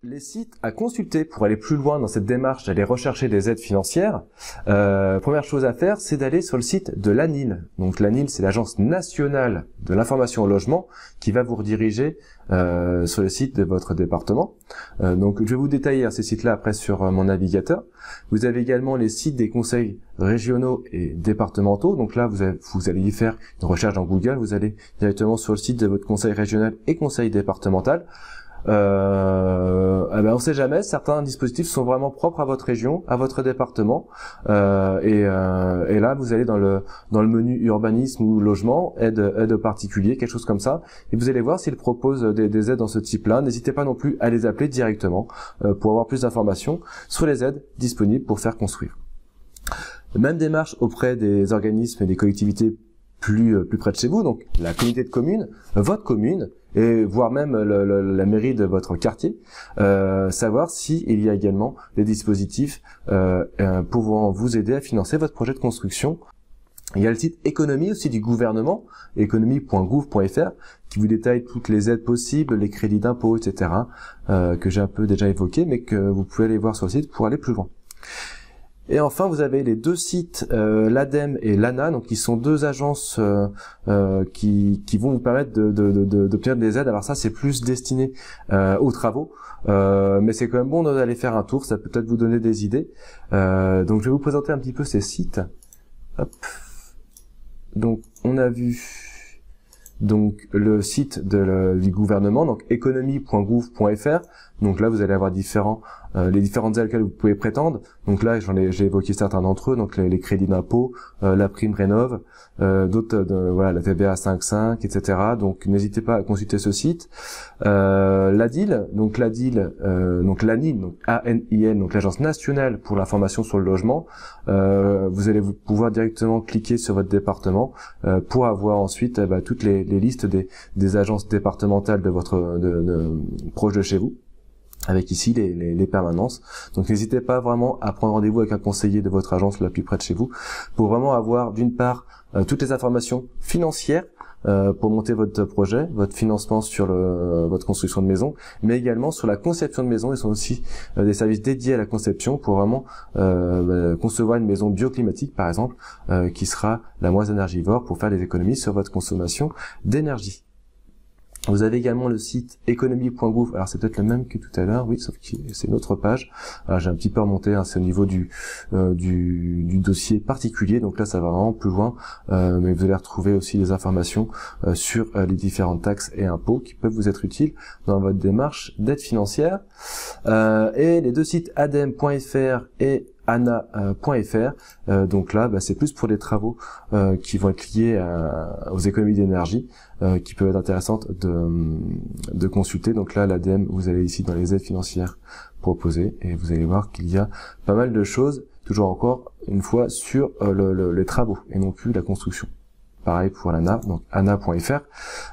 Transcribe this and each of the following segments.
Les sites à consulter pour aller plus loin dans cette démarche d'aller rechercher des aides financières, première chose à faire, c'est d'aller sur le site de l'ANIL. Donc l'ANIL, c'est l'Agence nationale de l'information au logement qui va vous rediriger sur le site de votre département. Donc je vais vous détailler ces sites-là après sur mon navigateur. Vous avez également les sites des conseils régionaux et départementaux. Donc là, vous allez y faire une recherche dans Google. Vous allez directement sur le site de votre conseil régional et conseil départemental. On sait jamais, certains dispositifs sont vraiment propres à votre région, à votre département, et là vous allez dans le menu urbanisme ou logement, aide aux particuliers, quelque chose comme ça, et vous allez voir s'ils proposent des aides dans ce type-là. N'hésitez pas non plus à les appeler directement pour avoir plus d'informations sur les aides disponibles pour faire construire. Même démarche auprès des organismes et des collectivités plus près de chez vous, donc la communauté de communes, votre commune, et voire même la mairie de votre quartier, savoir s'il y a également des dispositifs pouvant vous aider à financer votre projet de construction. Il y a le site économie aussi du gouvernement, économie.gouv.fr, qui vous détaille toutes les aides possibles, les crédits d'impôt, etc., que j'ai un peu déjà évoqué, mais que vous pouvez aller voir sur le site pour aller plus loin. Et enfin, vous avez les deux sites, l'ADEME et l'ANA, donc qui sont deux agences qui vont vous permettre d'obtenir des aides. Alors ça, c'est plus destiné aux travaux, mais c'est quand même bon d'aller faire un tour, ça peut peut-être vous donner des idées. Donc je vais vous présenter un petit peu ces sites. Hop. Donc on a vu donc le site du gouvernement, donc économie.gouv.fr. Donc là, vous allez avoir les différentes aides auxquelles vous pouvez prétendre. Donc là, j'ai évoqué certains d'entre eux, donc les crédits d'impôt, la prime rénov, d'autres, voilà, la TVA 5.5, etc. Donc n'hésitez pas à consulter ce site. L'ADIL, donc l'ANIL, donc ANIL, donc l'Agence nationale pour l'information sur le logement. Vous allez pouvoir directement cliquer sur votre département pour avoir ensuite toutes les listes des agences départementales de votre proche de chez vous, avec ici les permanences. Donc n'hésitez pas vraiment à prendre rendez-vous avec un conseiller de votre agence la plus près de chez vous pour vraiment avoir d'une part toutes les informations financières pour monter votre projet, votre financement sur votre construction de maison, mais également sur la conception de maison. Ils sont aussi des services dédiés à la conception pour vraiment concevoir une maison bioclimatique par exemple, qui sera la moins énergivore pour faire des économies sur votre consommation d'énergie. Vous avez également le site économie.gouv. Alors c'est peut-être le même que tout à l'heure, oui, sauf que c'est une autre page. J'ai un petit peu remonté, c'est au niveau du dossier particulier, donc là ça va vraiment plus loin, mais vous allez retrouver aussi des informations sur les différentes taxes et impôts qui peuvent vous être utiles dans votre démarche d'aide financière. Et les deux sites adem.fr et ana.fr, donc là c'est plus pour des travaux qui vont être liés aux économies d'énergie, qui peuvent être intéressantes de consulter. Donc là l'ADEME, vous allez ici dans les aides financières proposées et vous allez voir qu'il y a pas mal de choses, toujours encore une fois sur les travaux et non plus la construction. Pareil pour l'ANA, donc ana.fr,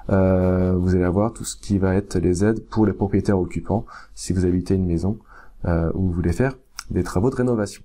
vous allez avoir tout ce qui va être les aides pour les propriétaires occupants si vous habitez une maison où vous voulez faire des travaux de rénovation.